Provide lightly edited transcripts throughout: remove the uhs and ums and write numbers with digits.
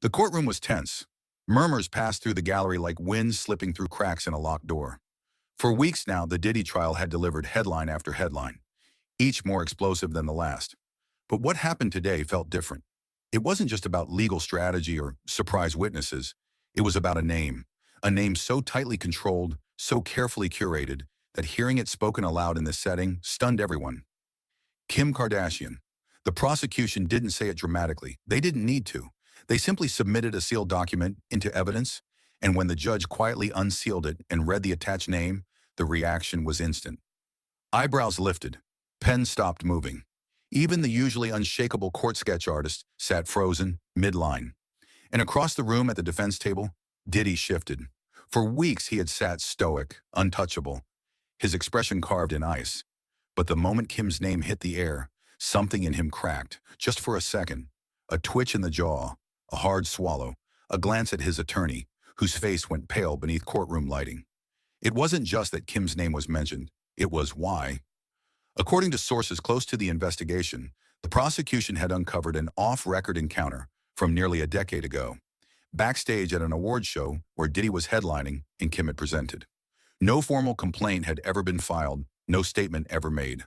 The courtroom was tense. Murmurs passed through the gallery like wind slipping through cracks in a locked door. For weeks now, the Diddy trial had delivered headline after headline, each more explosive than the last. But what happened today felt different. It wasn't just about legal strategy or surprise witnesses. It was about a name so tightly controlled, so carefully curated, that hearing it spoken aloud in this setting stunned everyone. Kim Kardashian. The prosecution didn't say it dramatically. They didn't need to. They simply submitted a sealed document into evidence, and when the judge quietly unsealed it and read the attached name, the reaction was instant. Eyebrows lifted. Pen stopped moving. Even the usually unshakable court sketch artist sat frozen, mid-line. And across the room at the defense table, Diddy shifted. For weeks he had sat stoic, untouchable, his expression carved in ice. But the moment Kim's name hit the air, something in him cracked, just for a second. A twitch in the jaw, a hard swallow, a glance at his attorney, whose face went pale beneath courtroom lighting. It wasn't just that Kim's name was mentioned, it was why. According to sources close to the investigation, the prosecution had uncovered an off-record encounter from nearly a decade ago, backstage at an award show where Diddy was headlining and Kim had presented. No formal complaint had ever been filed, no statement ever made.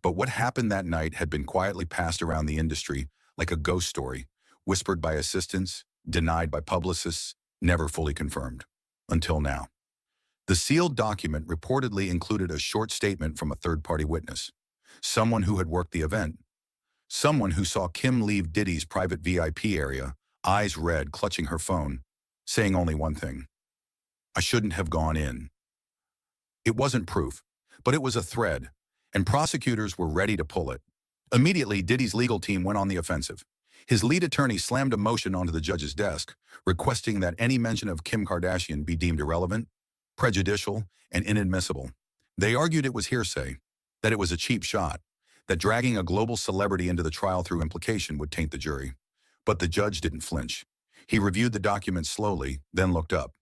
But what happened that night had been quietly passed around the industry like a ghost story, whispered by assistants, denied by publicists, never fully confirmed. Until now. The sealed document reportedly included a short statement from a third-party witness, someone who had worked the event, someone who saw Kim leave Diddy's private VIP area, eyes red, clutching her phone, saying only one thing: "I shouldn't have gone in." It wasn't proof, but it was a thread, and prosecutors were ready to pull it. Immediately, Diddy's legal team went on the offensive. His lead attorney slammed a motion onto the judge's desk, requesting that any mention of Kim Kardashian be deemed irrelevant, prejudicial, and inadmissible. They argued it was hearsay, that it was a cheap shot, that dragging a global celebrity into the trial through implication would taint the jury. But the judge didn't flinch. He reviewed the document slowly, then looked up.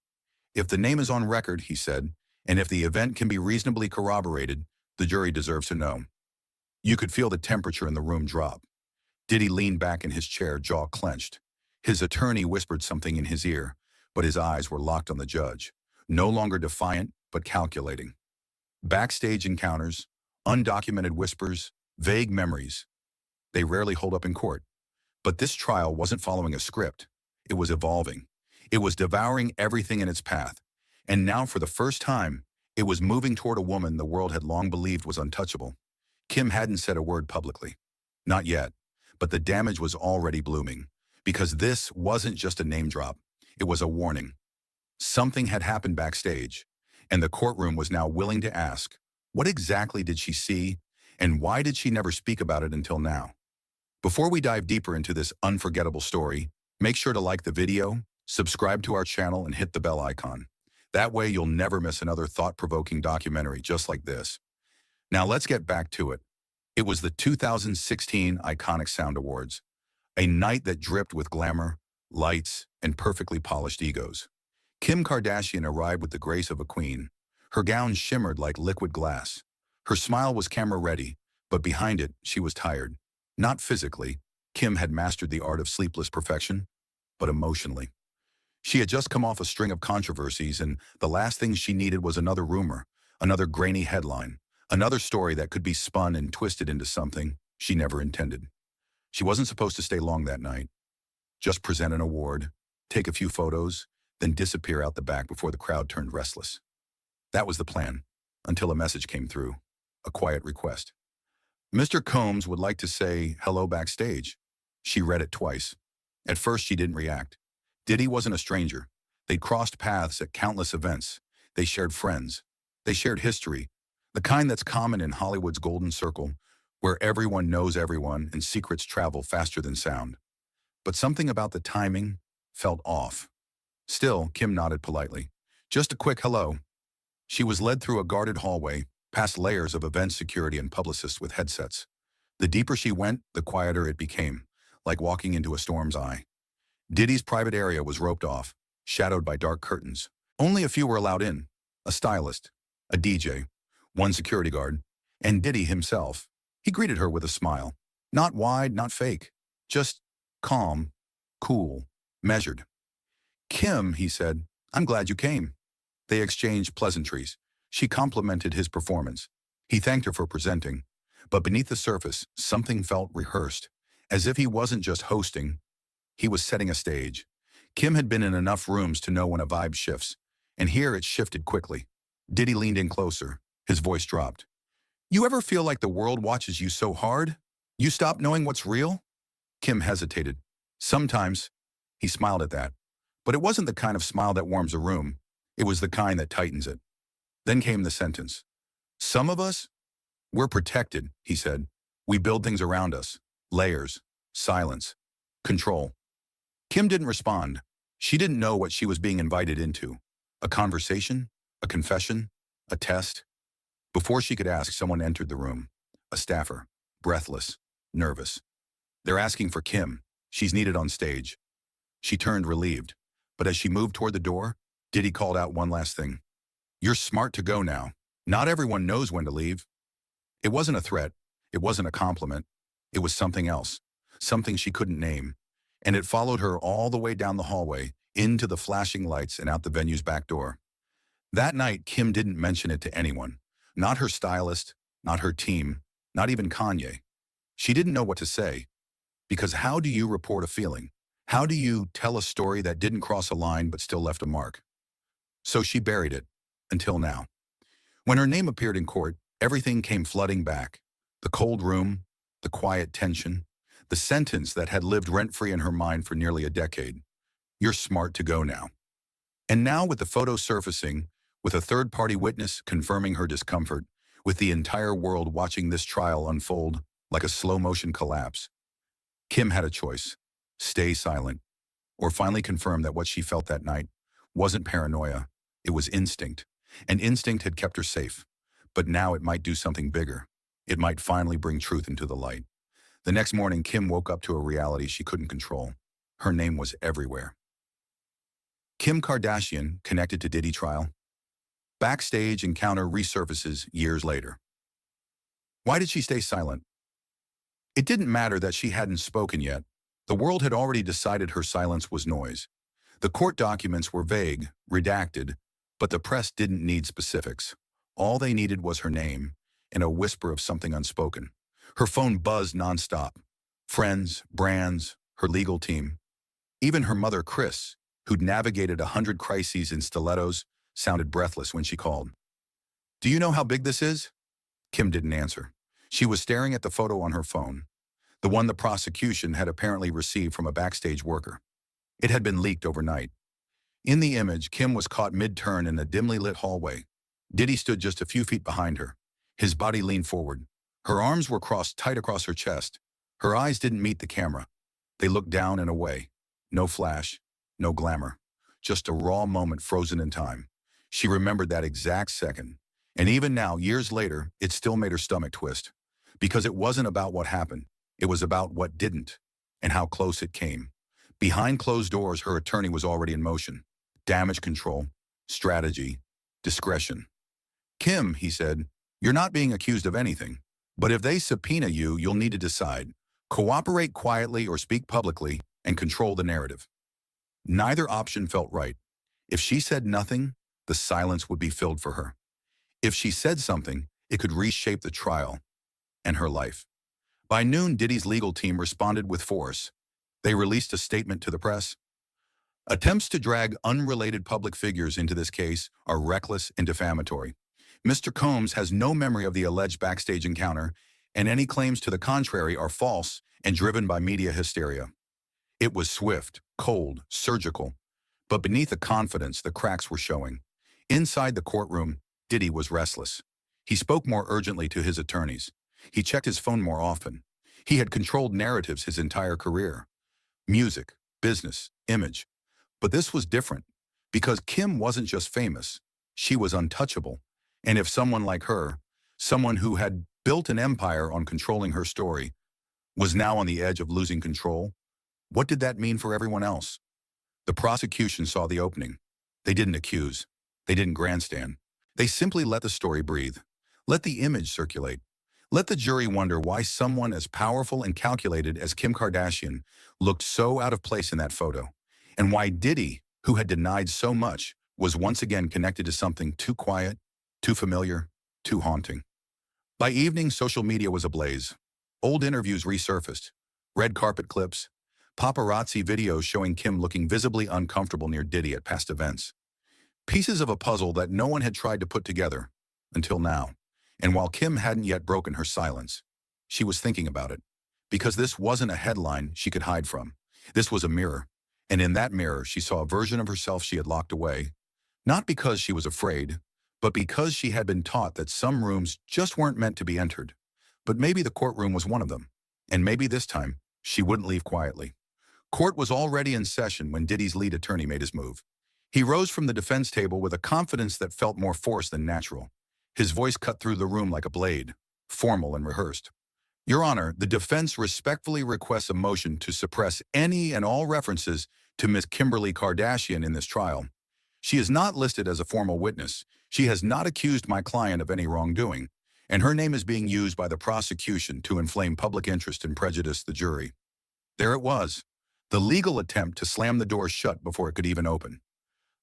"If the name is on record," he said, "and if the event can be reasonably corroborated, the jury deserves to know." You could feel the temperature in the room drop. Diddy leaned back in his chair, jaw clenched. His attorney whispered something in his ear, but his eyes were locked on the judge, no longer defiant, but calculating. Backstage encounters, undocumented whispers, vague memories. They rarely hold up in court. But this trial wasn't following a script. It was evolving. It was devouring everything in its path. And now, for the first time, it was moving toward a woman the world had long believed was untouchable. Kim hadn't said a word publicly. Not yet. But the damage was already blooming. Because this wasn't just a name drop. It was a warning. Something had happened backstage, and the courtroom was now willing to ask, what exactly did she see, and why did she never speak about it until now? Before we dive deeper into this unforgettable story, make sure to like the video, subscribe to our channel, and hit the bell icon. That way you'll never miss another thought-provoking documentary just like this. Now let's get back to it. It was the 2016 Iconic Sound Awards, a night that dripped with glamour, lights, and perfectly polished egos. Kim Kardashian arrived with the grace of a queen. Her gown shimmered like liquid glass. Her smile was camera-ready, but behind it, she was tired. Not physically. Kim had mastered the art of sleepless perfection, but emotionally. She had just come off a string of controversies, and the last thing she needed was another rumor, another grainy headline, another story that could be spun and twisted into something she never intended. She wasn't supposed to stay long that night. Just present an award, take a few photos, then disappear out the back before the crowd turned restless. That was the plan, until a message came through, a quiet request. "Mr. Combs would like to say hello backstage." She read it twice. At first, she didn't react. Diddy wasn't a stranger. They'd crossed paths at countless events. They shared friends. They shared history, the kind that's common in Hollywood's golden circle, where everyone knows everyone and secrets travel faster than sound. But something about the timing felt off. Still, Kim nodded politely. Just a quick hello. She was led through a guarded hallway, past layers of event security and publicists with headsets. The deeper she went, the quieter it became, like walking into a storm's eye. Diddy's private area was roped off, shadowed by dark curtains. Only a few were allowed in: a stylist, a DJ, one security guard, and Diddy himself. He greeted her with a smile. Not wide, not fake. Just calm, cool. measured. "Kim," he said, "I'm glad you came." They exchanged pleasantries. She complimented his performance. He thanked her for presenting. But beneath the surface, something felt rehearsed, as if he wasn't just hosting, he was setting a stage. Kim had been in enough rooms to know when a vibe shifts, and here it shifted quickly. Diddy leaned in closer. His voice dropped. "You ever feel like the world watches you so hard, you stop knowing what's real?" Kim hesitated. "Sometimes." He smiled at that. But it wasn't the kind of smile that warms a room. It was the kind that tightens it. Then came the sentence. "Some of us, we're protected," he said. "We build things around us. Layers, silence, control." Kim didn't respond. She didn't know what she was being invited into. A conversation? A confession? A test? Before she could ask, someone entered the room. A staffer. Breathless. Nervous. "They're asking for Kim. She's needed on stage." She turned relieved. But as she moved toward the door, Diddy called out one last thing. "You're smart to go now. Not everyone knows when to leave." It wasn't a threat. It wasn't a compliment. It was something else. Something she couldn't name. And it followed her all the way down the hallway, into the flashing lights and out the venue's back door. That night, Kim didn't mention it to anyone. Not her stylist, not her team, not even Kanye. She didn't know what to say. Because how do you report a feeling? How do you tell a story that didn't cross a line but still left a mark? So she buried it, until now. When her name appeared in court, everything came flooding back. The cold room, the quiet tension, the sentence that had lived rent-free in her mind for nearly a decade. "You're smart to go now." And now with the photo surfacing, with a third-party witness confirming her discomfort, with the entire world watching this trial unfold like a slow-motion collapse, Kim had a choice. Stay silent, or finally confirm that what she felt that night wasn't paranoia, it was instinct. And instinct had kept her safe. But now it might do something bigger. It might finally bring truth into the light. The next morning, Kim woke up to a reality she couldn't control. Her name was everywhere. Kim Kardashian connected to Diddy trial. Backstage encounter resurfaces years later. Why did she stay silent? It didn't matter that she hadn't spoken yet. The world had already decided her silence was noise. The court documents were vague, redacted, but the press didn't need specifics. All they needed was her name and a whisper of something unspoken. Her phone buzzed nonstop. Friends, brands, her legal team. Even her mother, Chris, who'd navigated 100 crises in stilettos, sounded breathless when she called. "Do you know how big this is?" Kim didn't answer. She was staring at the photo on her phone, the one the prosecution had apparently received from a Backstage worker. It had been leaked overnight. In the image, Kim was caught mid-turn in a dimly lit hallway. Diddy stood just a few feet behind her. His body leaned forward. Her arms were crossed tight across her chest. Her eyes didn't meet the camera. They looked down and away. No flash, no glamour. Just a raw moment frozen in time. She remembered that exact second. And even now, years later, it still made her stomach twist. Because it wasn't about what happened. It was about what didn't, and how close it came. Behind closed doors, her attorney was already in motion. Damage control, strategy, discretion. "Kim," he said, "you're not being accused of anything. But if they subpoena you, you'll need to decide. Cooperate quietly or speak publicly and control the narrative." Neither option felt right. If she said nothing, the silence would be filled for her. If she said something, it could reshape the trial and her life. By noon, Diddy's legal team responded with force. They released a statement to the press. "Attempts to drag unrelated public figures into this case are reckless and defamatory. Mr. Combs has no memory of the alleged Backstage encounter, and any claims to the contrary are false and driven by media hysteria." It was swift, cold, surgical. But beneath the confidence, the cracks were showing. Inside the courtroom, Diddy was restless. He spoke more urgently to his attorneys. He checked his phone more often. He had controlled narratives his entire career. Music, business, image. But this was different. Because Kim wasn't just famous. She was untouchable. And if someone like her, someone who had built an empire on controlling her story, was now on the edge of losing control, what did that mean for everyone else? The prosecution saw the opening. They didn't accuse. They didn't grandstand. They simply let the story breathe. Let the image circulate. Let the jury wonder why someone as powerful and calculated as Kim Kardashian looked so out of place in that photo. and why Diddy, who had denied so much, was once again connected to something too quiet, too familiar, too haunting. By evening, social media was ablaze. Old interviews resurfaced, red carpet clips, paparazzi videos showing Kim looking visibly uncomfortable near Diddy at past events. Pieces of a puzzle that no one had tried to put together, until now. And while Kim hadn't yet broken her silence, she was thinking about it. Because this wasn't a headline she could hide from. This was a mirror. And in that mirror, she saw a version of herself she had locked away. Not because she was afraid, but because she had been taught that some rooms just weren't meant to be entered. But maybe the courtroom was one of them. And maybe this time, she wouldn't leave quietly. Court was already in session when Diddy's lead attorney made his move. He rose from the defense table with a confidence that felt more forced than natural. His voice cut through the room like a blade, formal and rehearsed. Your Honor, the defense respectfully requests a motion to suppress any and all references to Ms. Kimberly Kardashian in this trial. She is not listed as a formal witness. She has not accused my client of any wrongdoing, and her name is being used by the prosecution to inflame public interest and prejudice the jury. There it was, the legal attempt to slam the door shut before it could even open.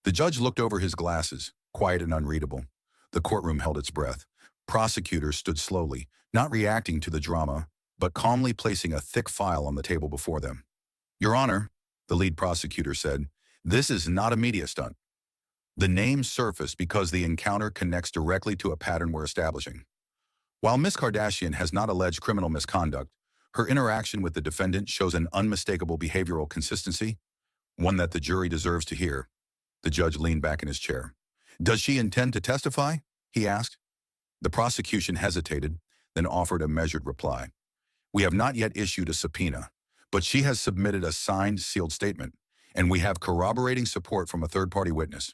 The judge looked over his glasses, quiet and unreadable. The courtroom held its breath. Prosecutors stood slowly, not reacting to the drama, but calmly placing a thick file on the table before them. Your Honor, the lead prosecutor said, this is not a media stunt. The name surfaced because the encounter connects directly to a pattern we're establishing. While Ms. Kardashian has not alleged criminal misconduct, her interaction with the defendant shows an unmistakable behavioral consistency, one that the jury deserves to hear. The judge leaned back in his chair. Does she intend to testify? He asked. The prosecution hesitated, then offered a measured reply. We have not yet issued a subpoena, but she has submitted a signed, sealed statement, and we have corroborating support from a third-party witness.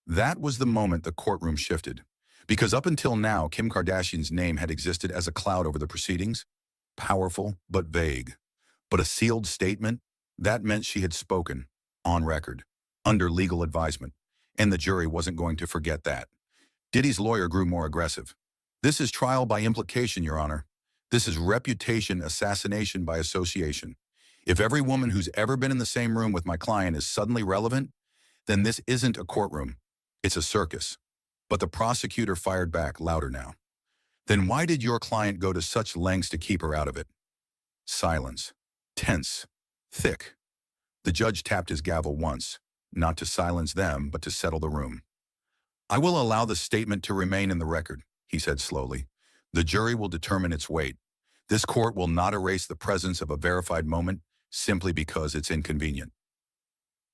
That was the moment the courtroom shifted, because up until now, Kim Kardashian's name had existed as a cloud over the proceedings, powerful but vague. But a sealed statement, that meant she had spoken, on record, under legal advisement, and the jury wasn't going to forget that. Diddy's lawyer grew more aggressive. This is trial by implication, Your Honor. This is reputation assassination by association. If every woman who's ever been in the same room with my client is suddenly relevant, then this isn't a courtroom. It's a circus. But the prosecutor fired back louder now. Then why did your client go to such lengths to keep her out of it? Silence. Tense. Thick. The judge tapped his gavel once, not to silence them, but to settle the room. I will allow the statement to remain in the record, he said slowly. The jury will determine its weight. This court will not erase the presence of a verified moment simply because it's inconvenient.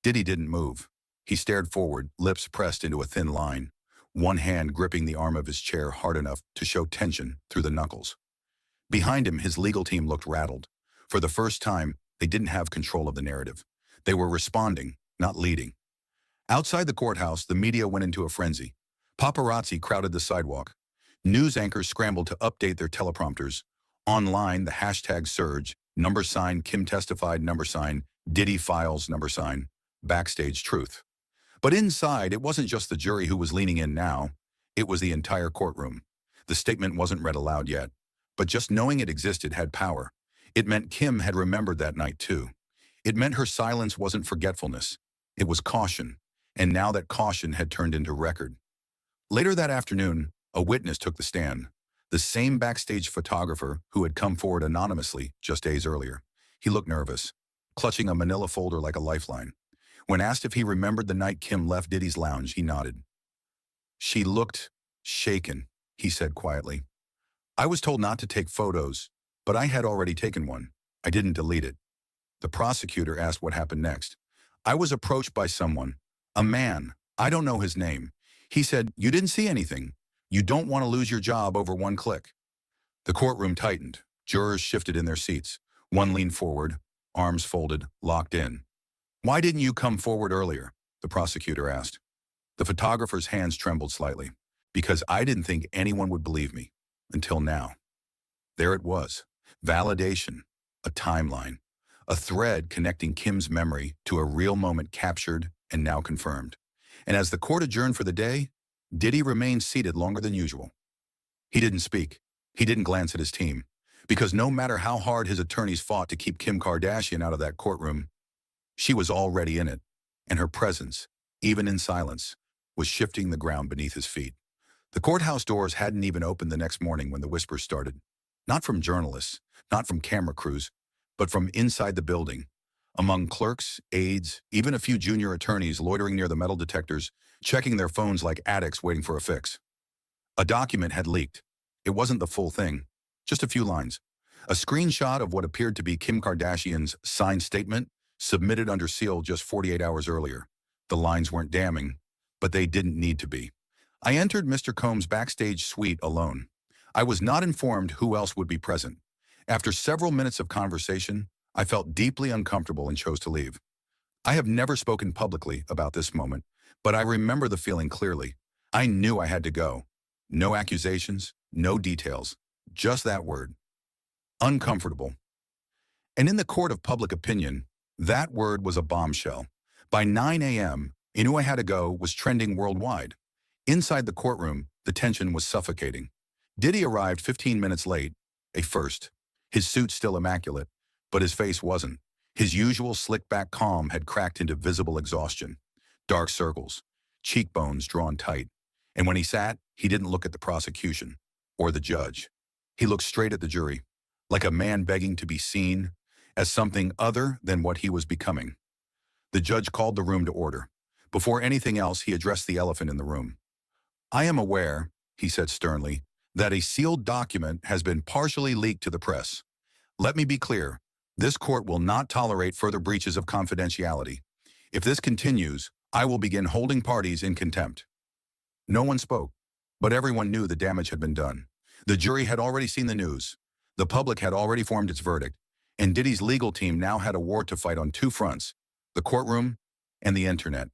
Diddy didn't move. He stared forward, lips pressed into a thin line, one hand gripping the arm of his chair hard enough to show tension through the knuckles. Behind him, his legal team looked rattled. For the first time, they didn't have control of the narrative. They were responding, not leading. Outside the courthouse, the media went into a frenzy. Paparazzi crowded the sidewalk. News anchors scrambled to update their teleprompters. Online, the hashtag surged, # Kim testified, # Diddy files, # Backstage truth. But inside, it wasn't just the jury who was leaning in now. It was the entire courtroom. The statement wasn't read aloud yet, but just knowing it existed had power. It meant Kim had remembered that night too. It meant her silence wasn't forgetfulness. It was caution, and now that caution had turned into record. Later that afternoon, a witness took the stand. The same Backstage photographer who had come forward anonymously just days earlier. He looked nervous, clutching a manila folder like a lifeline. When asked if he remembered the night Kim left Diddy's lounge, he nodded. She looked shaken, he said quietly. I was told not to take photos, but I had already taken one. I didn't delete it. The prosecutor asked what happened next. I was approached by someone, a man. I don't know his name. He said, you didn't see anything. You don't want to lose your job over one click. The courtroom tightened. Jurors shifted in their seats. One leaned forward, arms folded, locked in. Why didn't you come forward earlier? The prosecutor asked. The photographer's hands trembled slightly. Because I didn't think anyone would believe me. Until now. There it was. Validation. A timeline. A thread connecting Kim's memory to a real moment captured and now confirmed. And as the court adjourned for the day, Diddy remained seated longer than usual. He didn't speak. He didn't glance at his team. Because no matter how hard his attorneys fought to keep Kim Kardashian out of that courtroom, she was already in it. and her presence, even in silence, was shifting the ground beneath his feet. The courthouse doors hadn't even opened the next morning when the whispers started. Not from journalists, not from camera crews, but from inside the building. Among clerks, aides, even a few junior attorneys loitering near the metal detectors, checking their phones like addicts waiting for a fix. A document had leaked. It wasn't the full thing, just a few lines. A screenshot of what appeared to be Kim Kardashian's signed statement, submitted under seal just 48 hours earlier. The lines weren't damning, but they didn't need to be. I entered Mr. Combs' backstage suite alone. I was not informed who else would be present. After several minutes of conversation, I felt deeply uncomfortable and chose to leave. I have never spoken publicly about this moment, but I remember the feeling clearly. I knew I had to go. No accusations, no details, just that word. Uncomfortable. And in the court of public opinion, that word was a bombshell. By 9 a.m., I knew I had to go was trending worldwide. Inside the courtroom, the tension was suffocating. Diddy arrived 15 minutes late, a first. His suit still immaculate, but his face wasn't. His usual slick-back calm had cracked into visible exhaustion. Dark circles, cheekbones drawn tight. And when he sat, he didn't look at the prosecution or the judge. He looked straight at the jury, like a man begging to be seen as something other than what he was becoming. The judge called the room to order. Before anything else, he addressed the elephant in the room. "I am aware," he said sternly, "that a sealed document has been partially leaked to the press. Let me be clear. This court will not tolerate further breaches of confidentiality. If this continues, I will begin holding parties in contempt." No one spoke, but everyone knew the damage had been done. The jury had already seen the news. The public had already formed its verdict, and Diddy's legal team now had a war to fight on two fronts, the courtroom and the internet.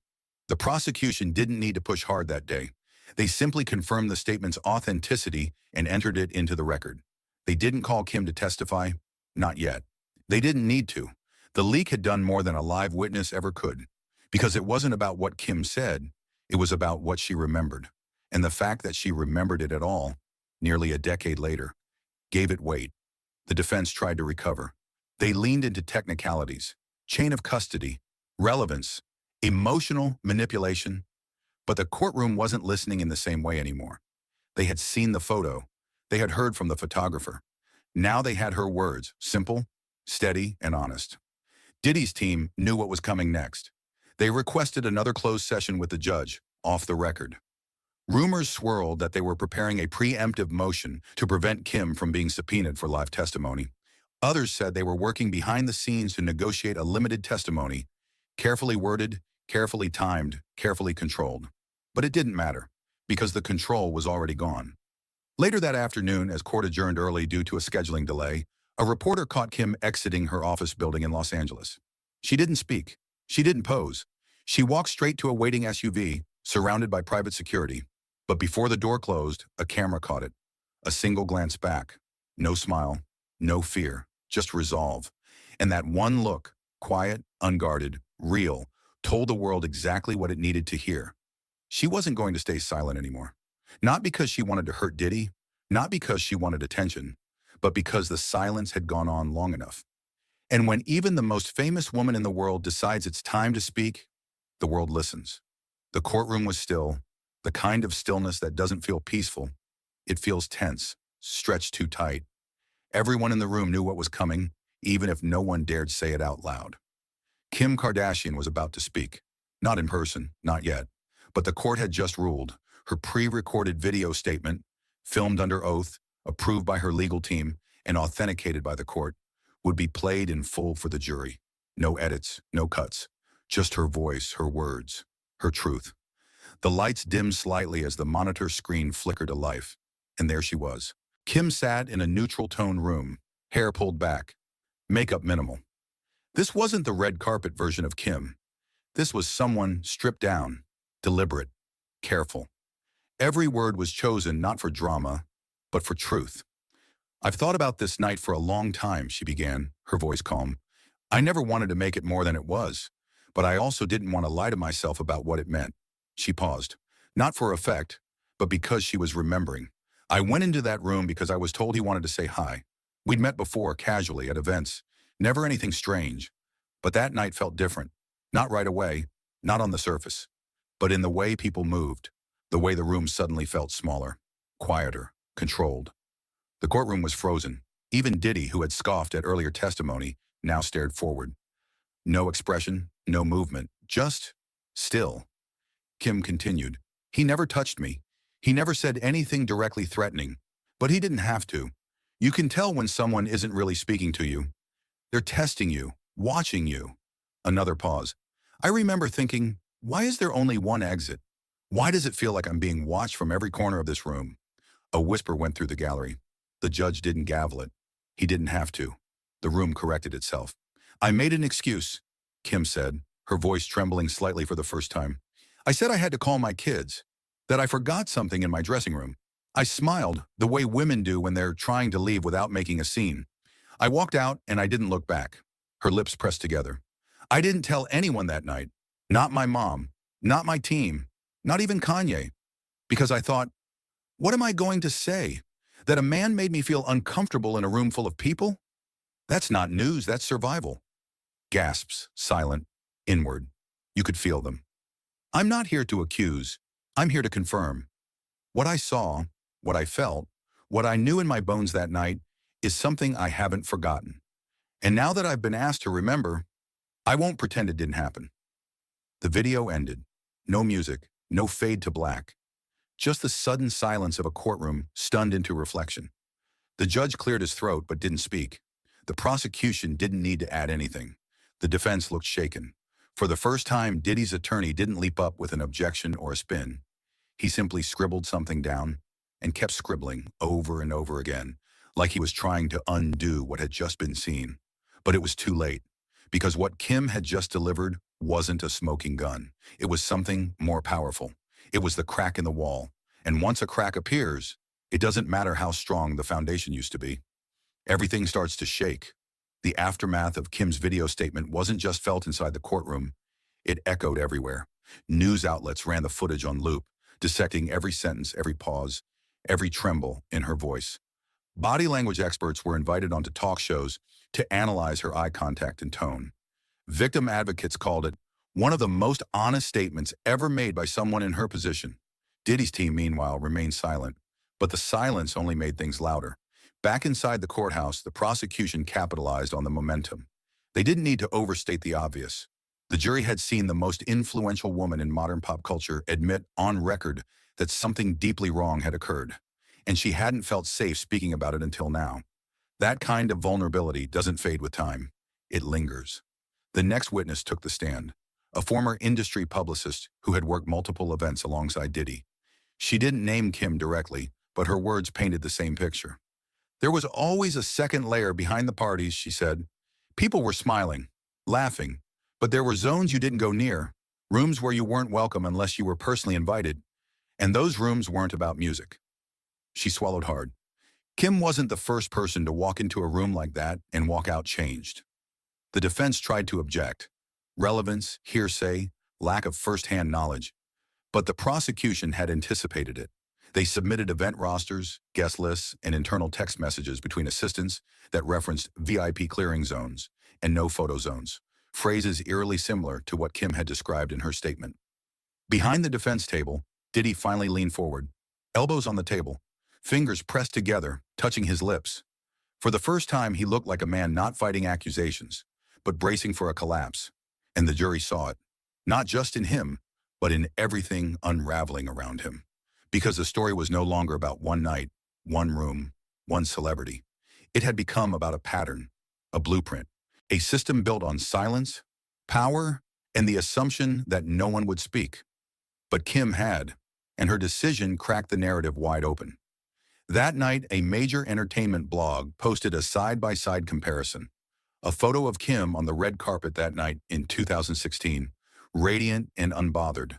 The prosecution didn't need to push hard that day. They simply confirmed the statement's authenticity and entered it into the record. They didn't call Kim to testify, not yet. They didn't need to. The leak had done more than a live witness ever could, because it wasn't about what Kim said, it was about what she remembered. And the fact that she remembered it at all, nearly a decade later, gave it weight. The defense tried to recover. They leaned into technicalities, chain of custody, relevance, emotional manipulation. But the courtroom wasn't listening in the same way anymore. They had seen the photo. They had heard from the photographer. Now they had her words, simple, steady, and honest. Diddy's team knew what was coming next. They requested another closed session with the judge, off the record. Rumors swirled that they were preparing a preemptive motion to prevent Kim from being subpoenaed for live testimony. Others said they were working behind the scenes to negotiate a limited testimony, carefully worded, carefully timed, carefully controlled. But it didn't matter, because the control was already gone. Later that afternoon, as court adjourned early due to a scheduling delay, a reporter caught Kim exiting her office building in Los Angeles. She didn't speak. She didn't pose. She walked straight to a waiting SUV, surrounded by private security. But before the door closed, a camera caught it. A single glance back. No smile, no fear, just resolve. And that one look, quiet, unguarded, real, told the world exactly what it needed to hear. She wasn't going to stay silent anymore. Not because she wanted to hurt Diddy, not because she wanted attention, but because the silence had gone on long enough. And when even the most famous woman in the world decides it's time to speak, the world listens. The courtroom was still, the kind of stillness that doesn't feel peaceful. It feels tense, stretched too tight. Everyone in the room knew what was coming, even if no one dared say it out loud. Kim Kardashian was about to speak. Not in person, not yet. But the court had just ruled. Her pre-recorded video statement, filmed under oath, approved by her legal team, and authenticated by the court, would be played in full for the jury. No edits, no cuts. Just her voice, her words, her truth. The lights dimmed slightly as the monitor screen flickered to life. And there she was. Kim sat in a neutral-tone room, hair pulled back, makeup minimal. This wasn't the red carpet version of Kim. This was someone stripped down, deliberate, careful. Every word was chosen not for drama, but for truth. "I've thought about this night for a long time," she began, her voice calm. "I never wanted to make it more than it was, but I also didn't want to lie to myself about what it meant." She paused, not for effect, but because she was remembering. "I went into that room because I was told he wanted to say hi. We'd met before, casually, at events. Never anything strange. But that night felt different. Not right away, Not on the surface, but in the way people moved, the way the room suddenly felt smaller, quieter, controlled. The courtroom was frozen. Even Diddy, who had scoffed at earlier testimony, now stared forward. No expression, no movement, just still. Kim continued. He never touched me. He never said anything directly threatening, but he didn't have to. You can tell when someone isn't really speaking to you. They're testing you, watching you. Another pause. I remember thinking, why is there only one exit? Why does it feel like I'm being watched from every corner of this room? A whisper went through the gallery. The judge didn't gavel it. He didn't have to. The room corrected itself. I made an excuse, Kim said, her voice trembling slightly for the first time. I said I had to call my kids, that I forgot something in my dressing room. I smiled, the way women do when they're trying to leave without making a scene. I walked out and I didn't look back. Her lips pressed together. I didn't tell anyone that night. Not my mom, not my team, not even Kanye. Because I thought, what am I going to say? That a man made me feel uncomfortable in a room full of people? That's not news, that's survival. Gasps, silent, inward. You could feel them. I'm not here to accuse. I'm here to confirm. What I saw, what I felt, what I knew in my bones that night is something I haven't forgotten. And now that I've been asked to remember, I won't pretend it didn't happen. The video ended. No music, no fade to black. Just the sudden silence of a courtroom stunned into reflection. The judge cleared his throat but didn't speak. The prosecution didn't need to add anything. The defense looked shaken. For the first time, Diddy's attorney didn't leap up with an objection or a spin. He simply scribbled something down and kept scribbling over and over again, like he was trying to undo what had just been seen. But it was too late, because what Kim had just delivered wasn't a smoking gun. It was something more powerful. It was the crack in the wall. And once a crack appears, it doesn't matter how strong the foundation used to be. Everything starts to shake. The aftermath of Kim's video statement wasn't just felt inside the courtroom. It echoed everywhere. News outlets ran the footage on loop, dissecting every sentence, every pause, every tremble in her voice. Body language experts were invited onto talk shows to analyze her eye contact and tone. Victim advocates called it one of the most honest statements ever made by someone in her position. Diddy's team, meanwhile, remained silent, but the silence only made things louder. Back inside the courthouse, the prosecution capitalized on the momentum. They didn't need to overstate the obvious. The jury had seen the most influential woman in modern pop culture admit on record that something deeply wrong had occurred, and she hadn't felt safe speaking about it until now. That kind of vulnerability doesn't fade with time. It lingers. The next witness took the stand, a former industry publicist who had worked multiple events alongside Diddy. She didn't name Kim directly, but her words painted the same picture. There was always a second layer behind the parties, she said. People were smiling, laughing, but there were zones you didn't go near, rooms where you weren't welcome unless you were personally invited, and those rooms weren't about music. She swallowed hard. Kim wasn't the first person to walk into a room like that and walk out changed. The defense tried to object. Relevance, hearsay, lack of first-hand knowledge. But the prosecution had anticipated it. They submitted event rosters, guest lists, and internal text messages between assistants that referenced VIP clearing zones and no photo zones, phrases eerily similar to what Kim had described in her statement. Behind the defense table, Diddy finally leaned forward, elbows on the table, fingers pressed together, touching his lips. For the first time, he looked like a man not fighting accusations, but bracing for a collapse. And the jury saw it, not just in him, but in everything unraveling around him. Because the story was no longer about one night, one room, one celebrity. It had become about a pattern, a blueprint, a system built on silence, power, and the assumption that no one would speak. But Kim had, and her decision cracked the narrative wide open. That night, a major entertainment blog posted a side-by-side comparison. A photo of Kim on the red carpet that night in 2016, radiant and unbothered.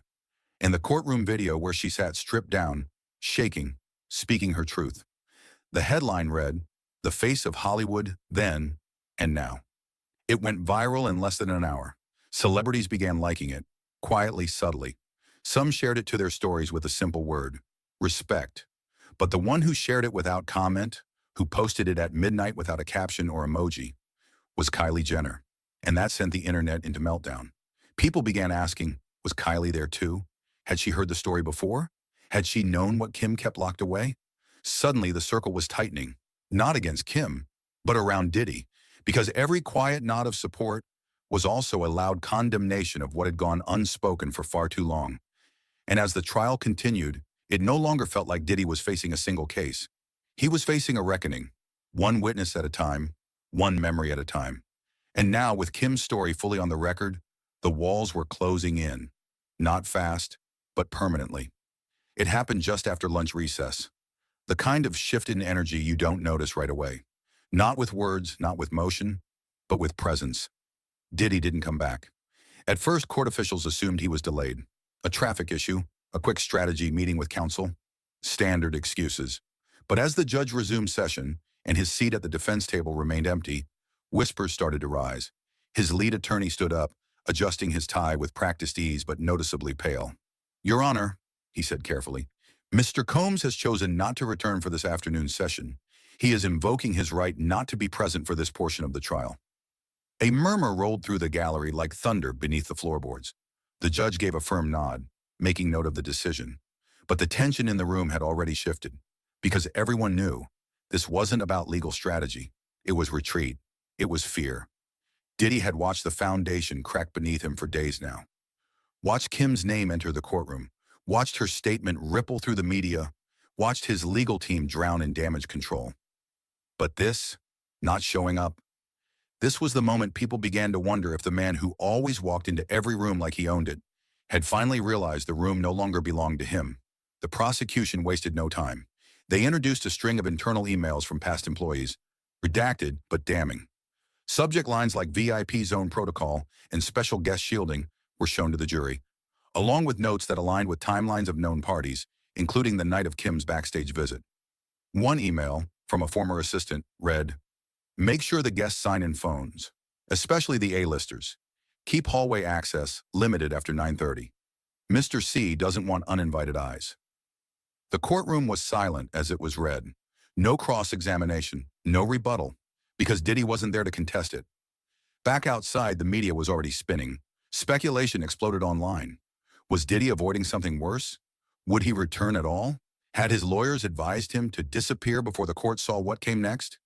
And the courtroom video where she sat stripped down, shaking, speaking her truth. The headline read, "The Face of Hollywood Then and Now." It went viral in less than an hour. Celebrities began liking it, quietly, subtly. Some shared it to their stories with a simple word, respect. But the one who shared it without comment, who posted it at midnight without a caption or emoji, was Kylie Jenner. And that sent the internet into meltdown. People began asking, Was Kylie there too? Had she heard the story before? Had she known what Kim kept locked away? Suddenly, the circle was tightening, not against Kim, but around Diddy, because every quiet nod of support was also a loud condemnation of what had gone unspoken for far too long. And as the trial continued, it no longer felt like Diddy was facing a single case. He was facing a reckoning, one witness at a time, one memory at a time. And now, with Kim's story fully on the record, the walls were closing in, not fast, but permanently. It happened just after lunch recess, the kind of shift in energy you don't notice right away. Not with words, not with motion, but with presence. Diddy didn't come back. At first, court officials assumed he was delayed. A traffic issue, a quick strategy meeting with counsel, standard excuses. But as the judge resumed session and his seat at the defense table remained empty, whispers started to rise. His lead attorney stood up, adjusting his tie with practiced ease but noticeably pale. "Your Honor," he said carefully, "Mr. Combs has chosen not to return for this afternoon's session. He is invoking his right not to be present for this portion of the trial." A murmur rolled through the gallery like thunder beneath the floorboards. The judge gave a firm nod, making note of the decision. But the tension in the room had already shifted, because everyone knew this wasn't about legal strategy. It was retreat. It was fear. Diddy had watched the foundation crack beneath him for days now. Watched Kim's name enter the courtroom. Watched her statement ripple through the media. Watched his legal team drown in damage control. But this, not showing up, this was the moment people began to wonder if the man who always walked into every room like he owned it had finally realized the room no longer belonged to him. The prosecution wasted no time. They introduced a string of internal emails from past employees, redacted but damning. Subject lines like VIP zone protocol and special guest shielding were shown to the jury, along with notes that aligned with timelines of known parties, including the night of Kim's backstage visit. One email, from a former assistant, read, "Make sure the guests sign in phones, especially the A-listers. Keep hallway access limited after 9:30. Mr. C doesn't want uninvited eyes." The courtroom was silent as it was read. No cross-examination, no rebuttal, because Diddy wasn't there to contest it. Back outside, the media was already spinning. Speculation exploded online. Was Diddy avoiding something worse? Would he return at all? Had his lawyers advised him to disappear before the court saw what came next?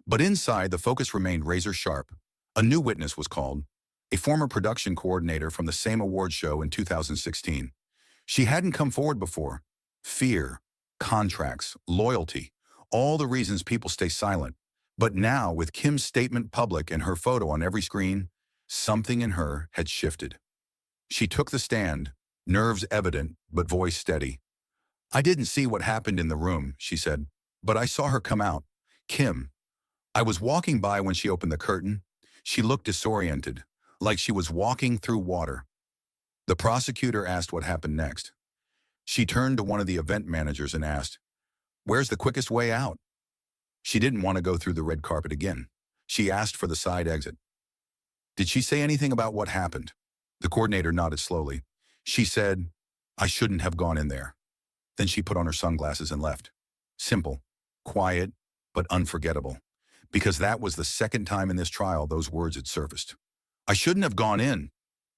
But inside, the focus remained razor sharp. A new witness was called, a former production coordinator from the same award show in 2016. She hadn't come forward before. Fear, contracts, loyalty, all the reasons people stay silent. But now, with Kim's statement public and her photo on every screen, something in her had shifted. She took the stand, nerves evident, but voice steady. "I didn't see what happened in the room," she said, "but I saw her come out. Kim. I was walking by when she opened the curtain. She looked disoriented, like she was walking through water." The prosecutor asked what happened next. She turned to one of the event managers and asked, "Where's the quickest way out?" She didn't want to go through the red carpet again. She asked for the side exit. "Did she say anything about what happened?" The coordinator nodded slowly. She said, "I shouldn't have gone in there." Then she put on her sunglasses and left. Simple, quiet, but unforgettable. Because that was the second time in this trial those words had surfaced. "I shouldn't have gone in."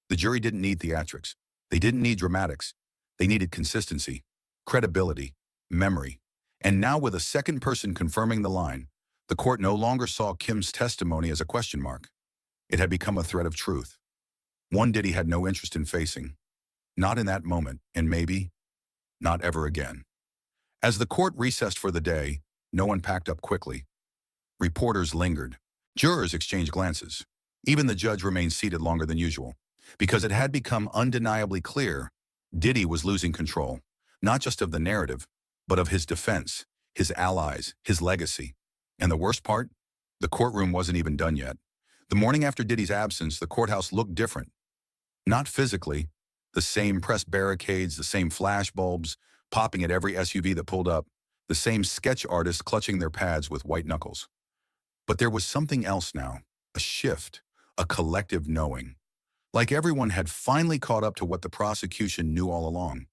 The jury didn't need theatrics. They didn't need dramatics. They needed consistency, credibility, memory. And now, with a second person confirming the line, the court no longer saw Kim's testimony as a question mark. It had become a thread of truth. One Diddy had no interest in facing. Not in that moment, and maybe not ever again. As the court recessed for the day, no one packed up quickly. Reporters lingered. Jurors exchanged glances. Even the judge remained seated longer than usual, because it had become undeniably clear Diddy was losing control, not just of the narrative, but of his defense, his allies, his legacy. And the worst part? The courtroom wasn't even done yet. The morning after Diddy's absence, the courthouse looked different. Not physically. The same press barricades, the same flash bulbs popping at every SUV that pulled up, the same sketch artists clutching their pads with white knuckles. But there was something else now, a shift, a collective knowing. Like everyone had finally caught up to what the prosecution knew all along.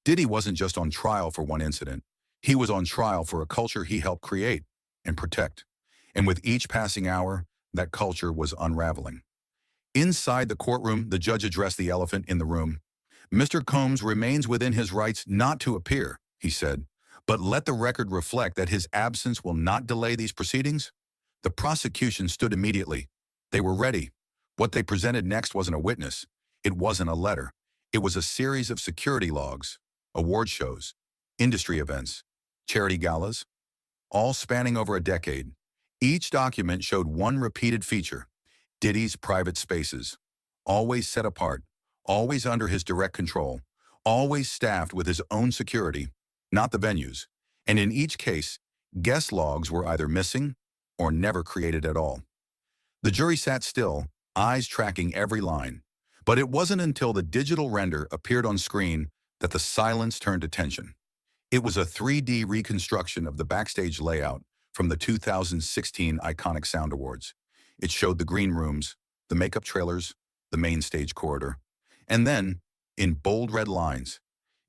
Diddy wasn't just on trial for one incident. He was on trial for a culture he helped create and protect. And with each passing hour, that culture was unraveling. Inside the courtroom, the judge addressed the elephant in the room. "Mr. Combs remains within his rights not to appear," he said, "but let the record reflect that his absence will not delay these proceedings." The prosecution stood immediately. They were ready. What they presented next wasn't a witness. It wasn't a letter. It was a series of security logs, award shows, industry events, charity galas, all spanning over a decade. Each document showed one repeated feature: Diddy's private spaces, always set apart, always under his direct control, always staffed with his own security, not the venues. And in each case, guest logs were either missing or never created at all. The jury sat still, eyes tracking every line. But it wasn't until the digital render appeared on screen that the silence turned to tension. It was a 3D reconstruction of the Backstage layout from the 2016 Iconic Sound Awards. It showed the green rooms, the makeup trailers, the main stage corridor. And then, in bold red lines,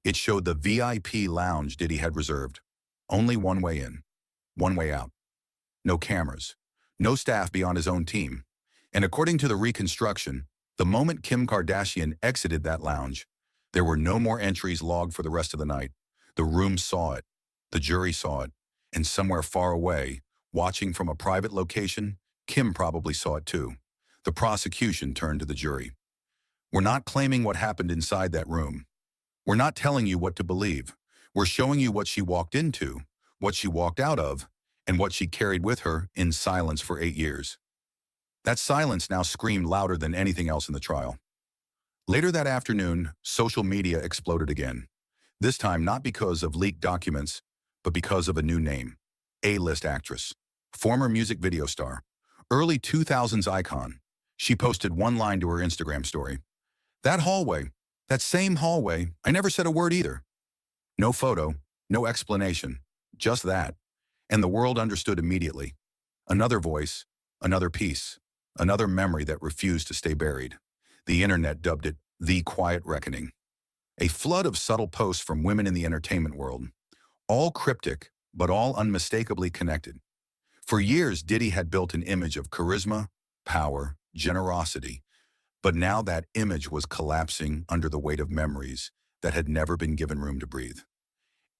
it showed the VIP lounge Diddy had reserved. Only one way in, one way out. No cameras, no staff beyond his own team. And according to the reconstruction, the moment Kim Kardashian exited that lounge, there were no more entries logged for the rest of the night. The room saw it, the jury saw it, and somewhere far away, watching from a private location, Kim probably saw it too. The prosecution turned to the jury. "We're not claiming what happened inside that room. We're not telling you what to believe. We're showing you what she walked into, what she walked out of, and what she carried with her in silence for 8 years." That silence now screamed louder than anything else in the trial. Later that afternoon, social media exploded again. This time not because of leaked documents, but because of a new name. A-list actress, former music video star, early 2000s icon. She posted one line to her Instagram story. "That hallway, that same hallway, I never said a word either." No photo, no explanation, just that. And the world understood immediately. Another voice, another piece, another memory that refused to stay buried. The internet dubbed it the Quiet Reckoning. A flood of subtle posts from women in the entertainment world, all cryptic, but all unmistakably connected. For years, Diddy had built an image of charisma, power, generosity, but now that image was collapsing under the weight of memories that had never been given room to breathe.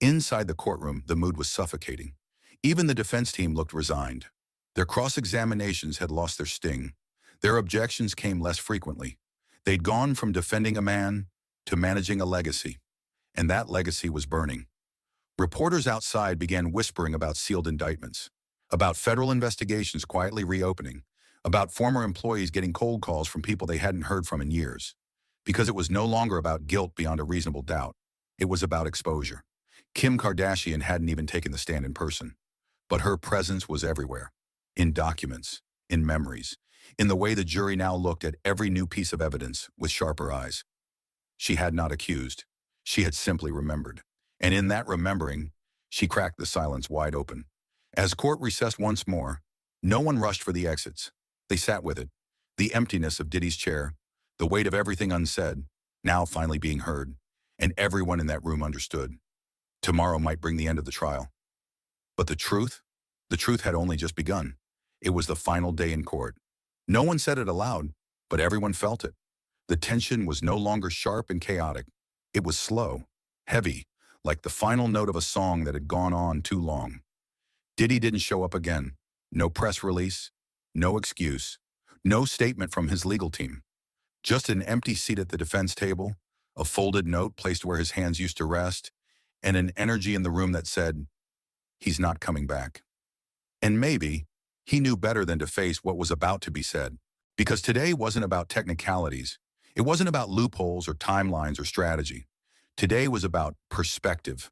Inside the courtroom, the mood was suffocating. Even the defense team looked resigned. Their cross-examinations had lost their sting. Their objections came less frequently. They'd gone from defending a man to managing a legacy, and that legacy was burning. Reporters outside began whispering about sealed indictments, about federal investigations quietly reopening, about former employees getting cold calls from people they hadn't heard from in years. Because it was no longer about guilt beyond a reasonable doubt. It was about exposure. Kim Kardashian hadn't even taken the stand in person, but her presence was everywhere. In documents, in memories, in the way the jury now looked at every new piece of evidence with sharper eyes. She had not accused. She had simply remembered. And in that remembering, she cracked the silence wide open. As court recessed once more, no one rushed for the exits. They sat with it. The emptiness of Diddy's chair, the weight of everything unsaid, now finally being heard. And everyone in that room understood. Tomorrow might bring the end of the trial. But the truth had only just begun. It was the final day in court. No one said it aloud, but everyone felt it. The tension was no longer sharp and chaotic. It was slow, heavy, like the final note of a song that had gone on too long. Diddy didn't show up again. No press release, no excuse, no statement from his legal team. Just an empty seat at the defense table, a folded note placed where his hands used to rest, and an energy in the room that said, "He's not coming back." And maybe he knew better than to face what was about to be said, because today wasn't about technicalities. It wasn't about loopholes or timelines or strategy. Today was about perspective.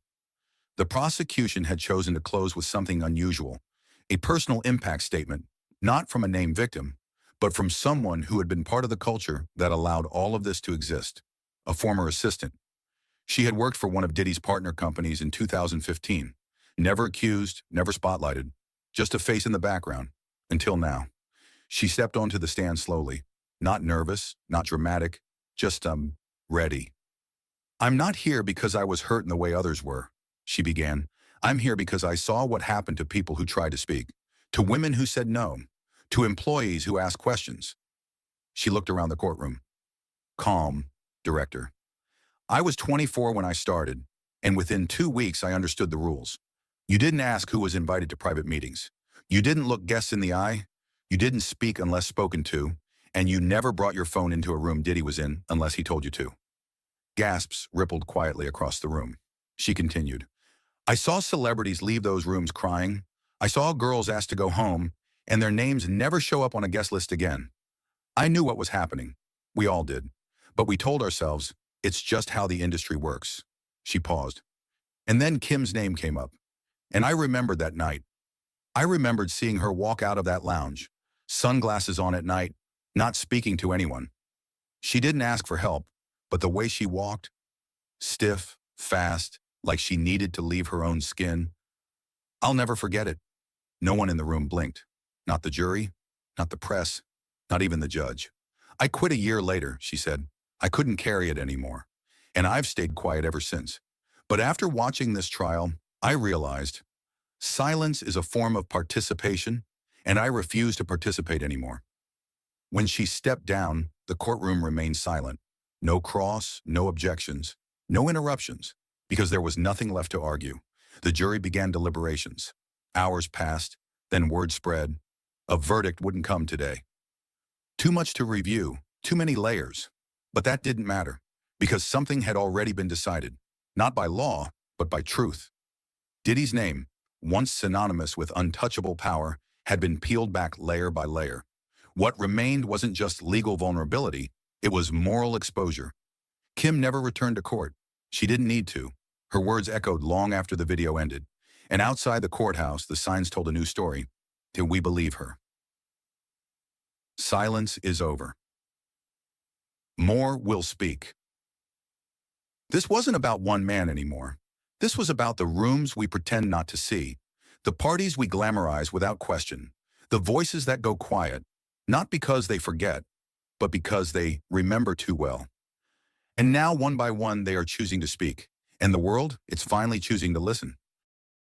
The prosecution had chosen to close with something unusual, a personal impact statement, not from a named victim, but from someone who had been part of the culture that allowed all of this to exist, a former assistant. She had worked for one of Diddy's partner companies in 2015, never accused, never spotlighted, just a face in the background, until now. She stepped onto the stand slowly, not nervous, not dramatic, just, ready. "I'm not here because I was hurt in the way others were," she began. "I'm here because I saw what happened to people who tried to speak, to women who said no, to employees who asked questions." She looked around the courtroom. Calm, director. I was 24 when I started, and within 2 weeks I understood the rules. You didn't ask who was invited to private meetings. You didn't look guests in the eye. You didn't speak unless spoken to, and you never brought your phone into a room Diddy was in unless he told you to. Gasps rippled quietly across the room. She continued. I saw celebrities leave those rooms crying. I saw girls asked to go home, and their names never show up on a guest list again. I knew what was happening. We all did. But we told ourselves, it's just how the industry works. She paused. And then Kim's name came up. And I remembered that night. I remembered seeing her walk out of that lounge, sunglasses on at night, not speaking to anyone. She didn't ask for help, but the way she walked, stiff, fast, like she needed to leave her own skin, I'll never forget it. No one in the room blinked. Not the jury, not the press, not even the judge. I quit a year later, she said. I couldn't carry it anymore. And I've stayed quiet ever since. But after watching this trial, I realized silence is a form of participation, and I refuse to participate anymore. When she stepped down, the courtroom remained silent. No cross, no objections, no interruptions, because there was nothing left to argue. The jury began deliberations. Hours passed, then word spread. A verdict wouldn't come today. Too much to review, too many layers. But that didn't matter, because something had already been decided, not by law, but by truth. Diddy's name, once synonymous with untouchable power, had been peeled back layer by layer. What remained wasn't just legal vulnerability, it was moral exposure. Kim never returned to court. She didn't need to. Her words echoed long after the video ended. And outside the courthouse, the signs told a new story. Till we believe her. Silence is over. More will speak. This wasn't about one man anymore. This was about the rooms we pretend not to see, the parties we glamorize without question, the voices that go quiet, not because they forget, but because they remember too well. And now, one by one, they are choosing to speak. And the world, it's finally choosing to listen.